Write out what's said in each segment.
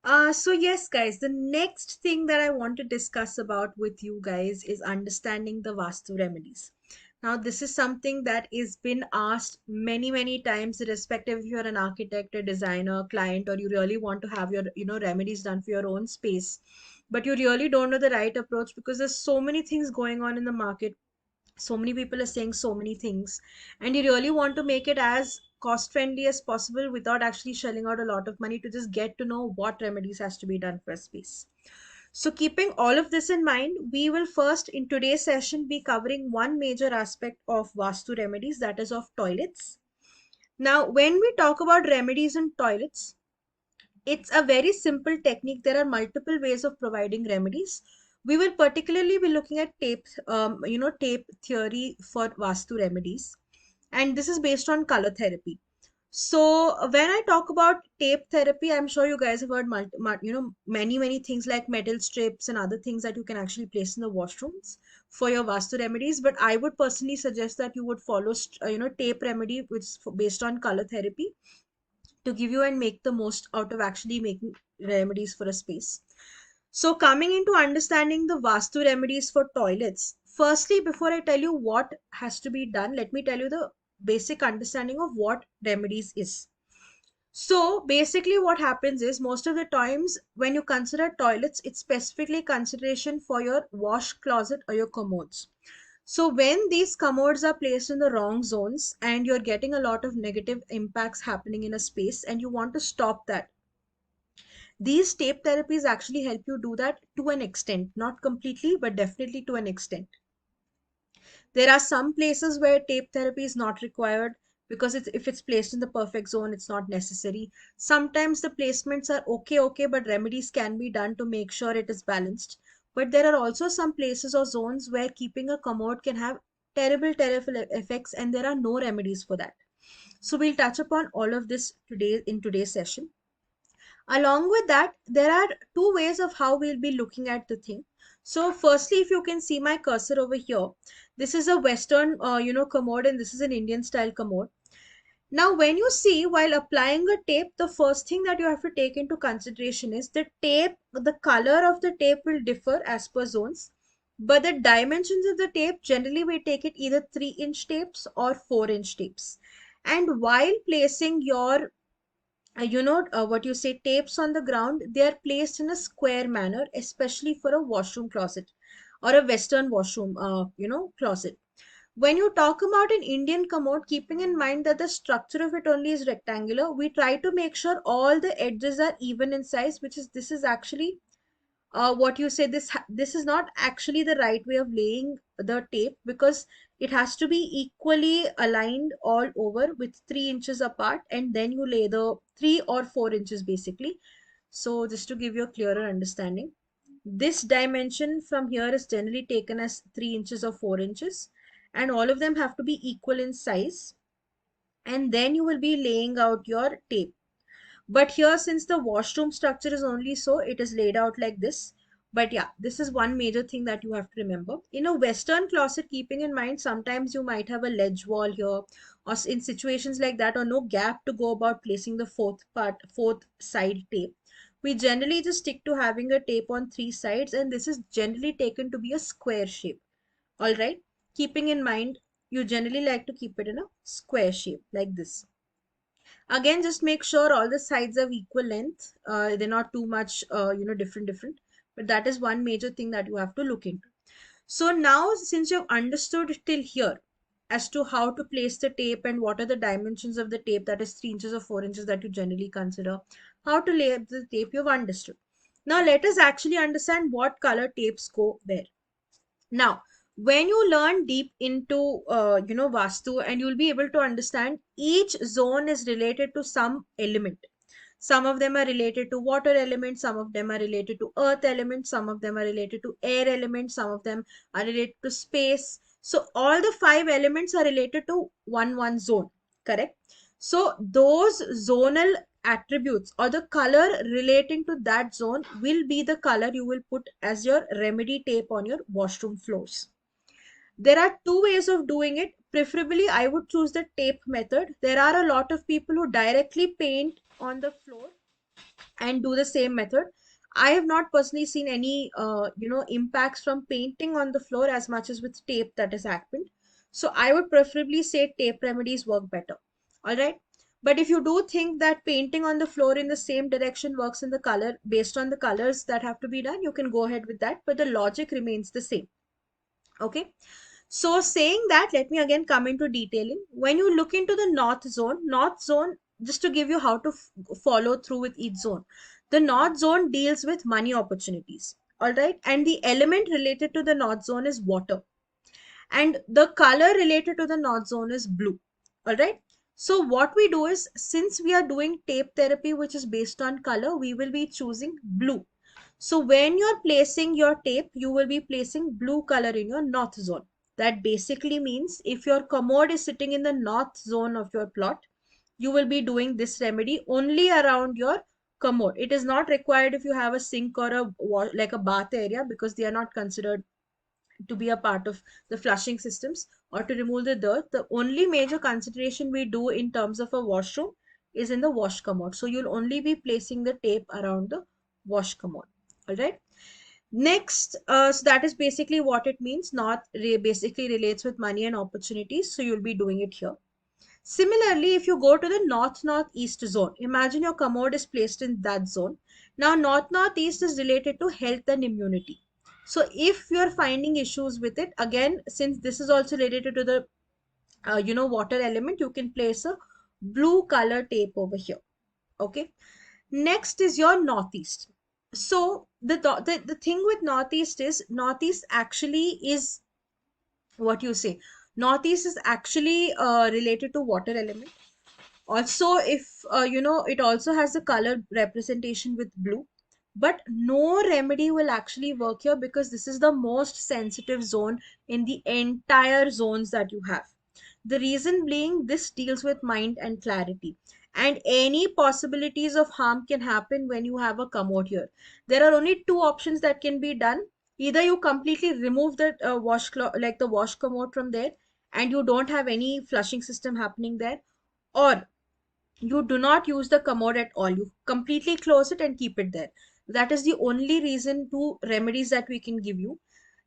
So yes, guys, the next thing that I want to discuss about with you guys is understanding the Vastu remedies. Now, this is something that is been asked many, many times, irrespective if you're an architect, a designer, client, or you really want to have your, remedies done for your own space, but you really don't know the right approach because there's so many things going on in the market. So many people are saying so many things, and you really want to make it as cost friendly as possible without actually shelling out a lot of money to just get to know what remedies has to be done for a space. So keeping all of this in mind, we will first in today's session be covering one major aspect of Vastu remedies, that is of toilets. Now when we talk about remedies in toilets, it's a very simple technique. There are multiple ways of providing remedies. We will particularly be looking at tape theory for Vastu remedies, and this is based on color therapy. So when I talk about tape therapy, I'm sure you guys have heard many things like metal strips and other things that you can actually place in the washrooms for your Vastu remedies. But I would personally suggest that you would follow tape remedy, which is based on color therapy, to give you and make the most out of actually making remedies for a space. So, coming into understanding the Vastu remedies for toilets, firstly, before I tell you what has to be done, let me tell you the basic understanding of what remedies is. So, basically, what happens is most of the times when you consider toilets, it's specifically consideration for your wash closet or your commodes. So when these commodes are placed in the wrong zones and you're getting a lot of negative impacts happening in a space and you want to stop that, these tape therapies actually help you do that to an extent, not completely, but definitely to an extent. There are some places where tape therapy is not required because if it's placed in the perfect zone, it's not necessary. Sometimes the placements are okay, but remedies can be done to make sure it is balanced. But there are also some places or zones where keeping a commode can have terrible effects, and there are no remedies for that. So we'll touch upon all of this today in today's session. Along with that, there are two ways of how we'll be looking at the thing. So firstly, if you can see my cursor over here, this is a Western, commode, and this is an Indian style commode. Now, when you see while applying a tape, the first thing that you have to take into consideration is the color of the tape will differ as per zones, but the dimensions of the tape, generally we take it either 3-inch tapes or 4-inch tapes. And while placing your what you say tapes on the ground, they are placed in a square manner, especially for a washroom closet or a Western washroom closet. When you talk about an Indian commode, keeping in mind that the structure of it only is rectangular, we try to make sure all the edges are even in size, which is this is actually what you say, this is not actually the right way of laying the tape, because it has to be equally aligned all over with 3 inches apart, and then you lay the 3 or 4 inches basically. So just to give you a clearer understanding, this dimension from here is generally taken as 3 inches or 4 inches, and all of them have to be equal in size, and then you will be laying out your tape. But here, since the washroom structure is only so, it is laid out like this. But yeah, this is one major thing that you have to remember. In a Western closet, keeping in mind, sometimes you might have a ledge wall here, or in situations like that, or no gap to go about placing the fourth side tape. We generally just stick to having a tape on 3 sides, and this is generally taken to be a square shape. All right. Keeping in mind, you generally like to keep it in a square shape like this. Again, just make sure all the sides have equal length. They're not too much, different. But that is one major thing that you have to look into. So now, since you've understood till here as to how to place the tape and what are the dimensions of the tape, that is 3 inches or 4 inches that you generally consider, how to lay up the tape, you've understood. Now let us actually understand what color tapes go where. Now, when you learn deep into Vastu, and you'll be able to understand each zone is related to some element. Some of them are related to water elements, some of them are related to earth elements, some of them are related to air elements, some of them are related to space. So all the 5 elements are related to one zone, correct? So those zonal attributes or the color relating to that zone will be the color you will put as your remedy tape on your washroom floors. There are two ways of doing it. Preferably, I would choose the tape method. There are a lot of people who directly paint on the floor and do the same method. I have not personally seen any impacts from painting on the floor as much as with tape that is happened. So I would preferably say tape remedies work better. All right. But if you do think that painting on the floor in the same direction works in the color based on the colors that have to be done, you can go ahead with that, but the logic remains the same. Okay. So saying that, let me again come into detailing. When you look into the north zone, just to give you how to follow through with each zone, the north zone deals with money opportunities. All right. And the element related to the north zone is water. And the color related to the north zone is blue. All right. So what we do is, since we are doing tape therapy, which is based on color, we will be choosing blue. So when you're placing your tape, you will be placing blue color in your north zone. That basically means if your commode is sitting in the north zone of your plot, you will be doing this remedy only around your commode. It is not required if you have a sink or like a bath area, because they are not considered to be a part of the flushing systems or to remove the dirt. The only major consideration we do in terms of a washroom is in the wash commode. So you'll only be placing the tape around the wash commode. All right. Next, so that is basically what it means. Not basically relates with money and opportunities. So you'll be doing it here. Similarly, if you go to the north-northeast zone, imagine your commode is placed in that zone. Now, north-northeast is related to health and immunity. So, if you're finding issues with it, again, since this is also related to the water element, you can place a blue color tape over here. Okay. Next is your northeast. So the thing with northeast actually is what you say. Northeast is actually related to water element. Also, if it also has the color representation with blue, but no remedy will actually work here because this is the most sensitive zone in the entire zones that you have. The reason being, this deals with mind and clarity, and any possibilities of harm can happen when you have a commode here. There are only two options that can be done. Either you completely remove the like the wash commode from there, and you don't have any flushing system happening there, or you do not use the commode at all. You completely close it and keep it there. That is the only reason to remedies that we can give you.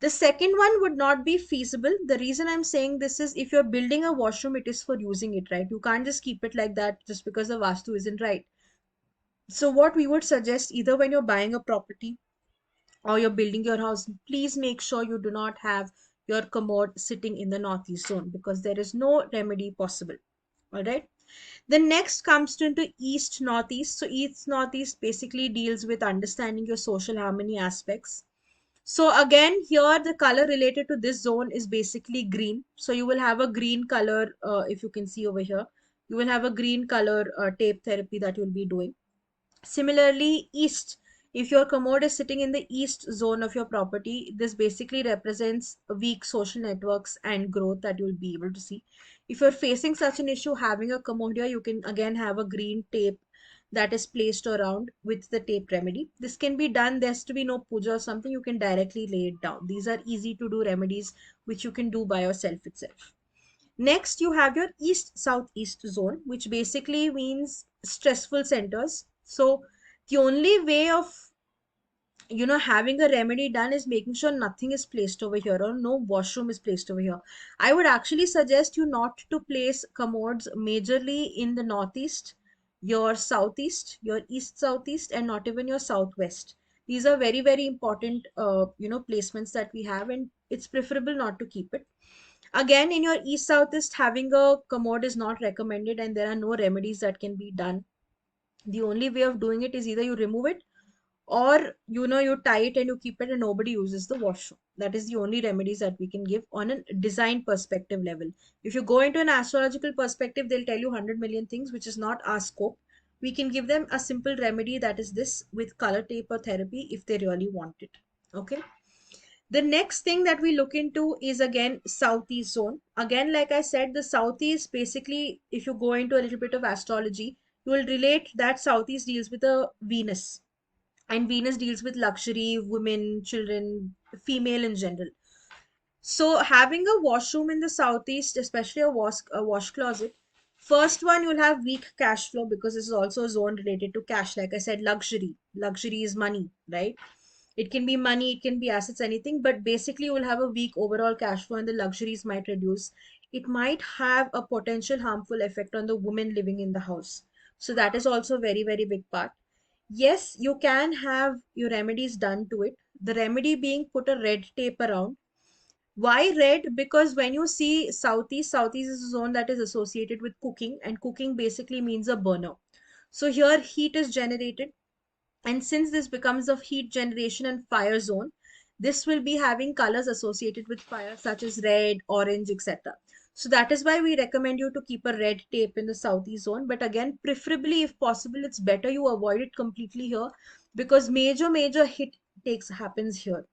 The second one would not be feasible. The reason I'm saying this is, if you're building a washroom, it is for using it, right? You can't just keep it like that just because the Vastu isn't right. So what we would suggest, either when you're buying a property or you're building your house, please make sure you do not have your commode sitting in the northeast zone, because there is no remedy possible. All right. The next comes to into east northeast. So east northeast basically deals with understanding your social harmony aspects. So again, here the color related to this zone is basically green. So you will have a green color, if you can see over here, you will have a green color tape therapy that you'll be doing. Similarly, east, if your commode is sitting in the east zone of your property, this basically represents weak social networks and growth that you'll be able to see. If you're facing such an issue, having a commode here, you can again have a green tape that is placed around with the tape remedy. This can be done, there's to be no puja or something, you can directly lay it down. These are easy to do remedies which you can do by yourself itself. Next, you have your east southeast zone, which basically means stressful centers. So the only way of having a remedy done is making sure nothing is placed over here or no washroom is placed over here. I would actually suggest you not to place commodes majorly in the northeast, your southeast, your east southeast, and not even your southwest. These are very, very important placements that we have, and it's preferable not to keep it. Again, in your east southeast, having a commode is not recommended, and there are no remedies that can be done. The only way of doing it is either you remove it, or you tie it and you keep it and nobody uses the washroom. That is the only remedies that we can give on a design perspective level. If you go into an astrological perspective, they'll tell you 100 million things, which is not our scope. We can give them a simple remedy, that is this, with color tape or therapy, if they really want it. Okay. The next thing that we look into is again southeast zone. Again, like I said, the southeast basically, if you go into a little bit of astrology, you will relate that southeast deals with a Venus, and Venus deals with luxury, women, children, female in general. So having a washroom in the southeast, especially a wash closet, First one, you'll have weak cash flow because this is also a zone related to cash. Like I said, luxury. Luxury is money, right? It can be money, it can be assets, anything, but basically you will have a weak overall cash flow and the luxuries might reduce. It might have a potential harmful effect on the woman living in the house. So that is also a very, very big part. Yes, you can have your remedies done to it. The remedy being put a red tape around. Why red? Because when you see southeast, southeast is a zone that is associated with cooking, and cooking basically means a burner. So here heat is generated, and since this becomes a heat generation and fire zone, this will be having colors associated with fire such as red, orange, etc. So that is why we recommend you to keep a red tape in the southeast zone. But again, preferably if possible, it's better you avoid it completely here because major hit takes happens here.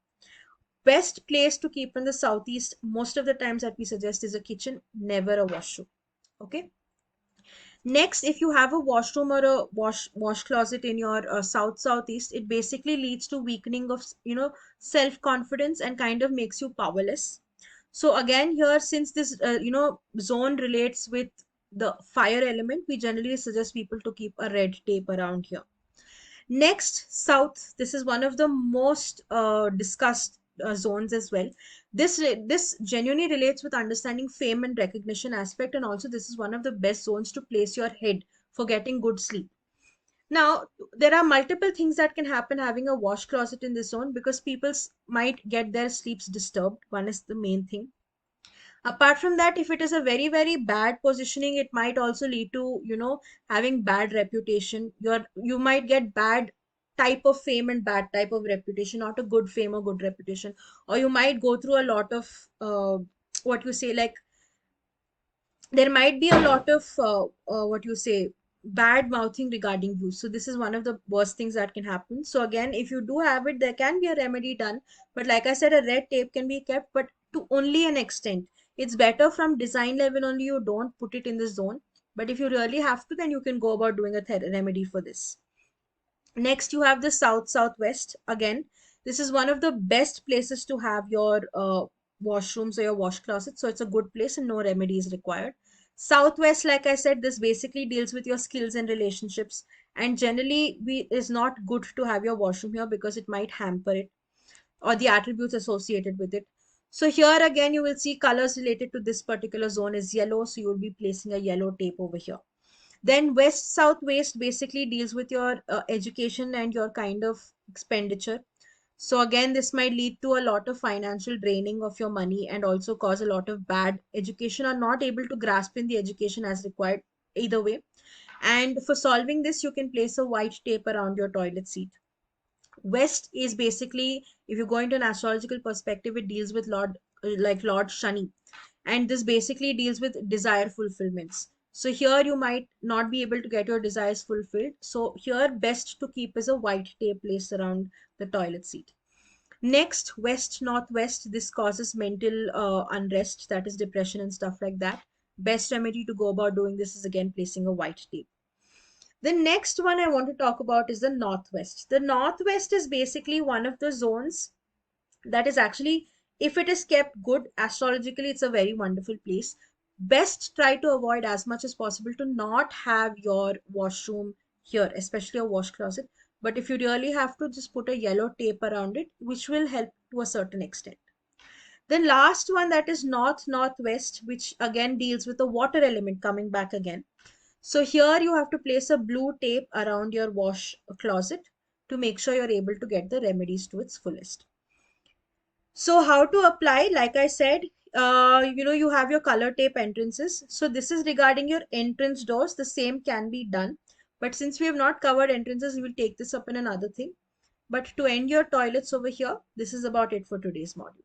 Best place to keep in the southeast most of the times that we suggest is a kitchen, never a washroom. Okay. Next, if you have a washroom or a wash closet in your southeast, it basically leads to weakening of self confidence and kind of makes you powerless. So again, here since this zone relates with the fire element, we generally suggest people to keep a red tape around here. Next, south. This is one of the most discussed zones as well. This genuinely relates with understanding fame and recognition aspect, and also this is one of the best zones to place your head for getting good sleep. Now, there are multiple things that can happen having a wash closet in this zone because people might get their sleeps disturbed. One is the main thing. Apart from that, if it is a very, very bad positioning, it might also lead to, having bad reputation. You might get bad type of fame and bad type of reputation, not a good fame or good reputation. Or you might go through a lot of what you say, like there might be a lot of what you say bad mouthing regarding you. So this is one of the worst things that can happen. So again, if you do have it, there can be a remedy done, but like I said, a red tape can be kept, but to only an extent. It's better from design level only, you don't put it in the zone, but if you really have to, then you can go about doing a remedy for this. Next, you have the southwest. Again, this is one of the best places to have your washrooms or your wash closet. So it's a good place and no remedy is required. Southwest, like I said, this basically deals with your skills and relationships. And generally, is not good to have your washroom here because it might hamper it or the attributes associated with it. So here again, you will see colors related to this particular zone is yellow. So you will be placing a yellow tape over here. Then west southwest basically deals with your education and your kind of expenditure. So again, this might lead to a lot of financial draining of your money and also cause a lot of bad education or not able to grasp in the education as required either way. And for solving this, you can place a white tape around your toilet seat. West is basically, if you go into an astrological perspective, it deals with Lord Shani, and this basically deals with desire fulfillments. So here you might not be able to get your desires fulfilled. So here best to keep is a white tape placed around the toilet seat. Next, west northwest, this causes mental unrest, that is depression and stuff like that. Best remedy to go about doing this is again placing a white tape. The next one I want to talk about is the Northwest. The Northwest is basically one of the zones that is actually, if it is kept good astrologically, it's a very wonderful place. Best try to avoid as much as possible to not have your washroom here, especially a wash closet. But if you really have to, just put a yellow tape around it, which will help to a certain extent. The last one, that is northwest, which again deals with the water element coming back again. So here you have to place a blue tape around your wash closet to make sure you're able to get the remedies to its fullest. So how to apply? Like I said, you have your color tape entrances. So this is regarding your entrance doors. The same can be done. But since we have not covered entrances, we will take this up in another thing. But to end your toilets over here, this is about it for today's module.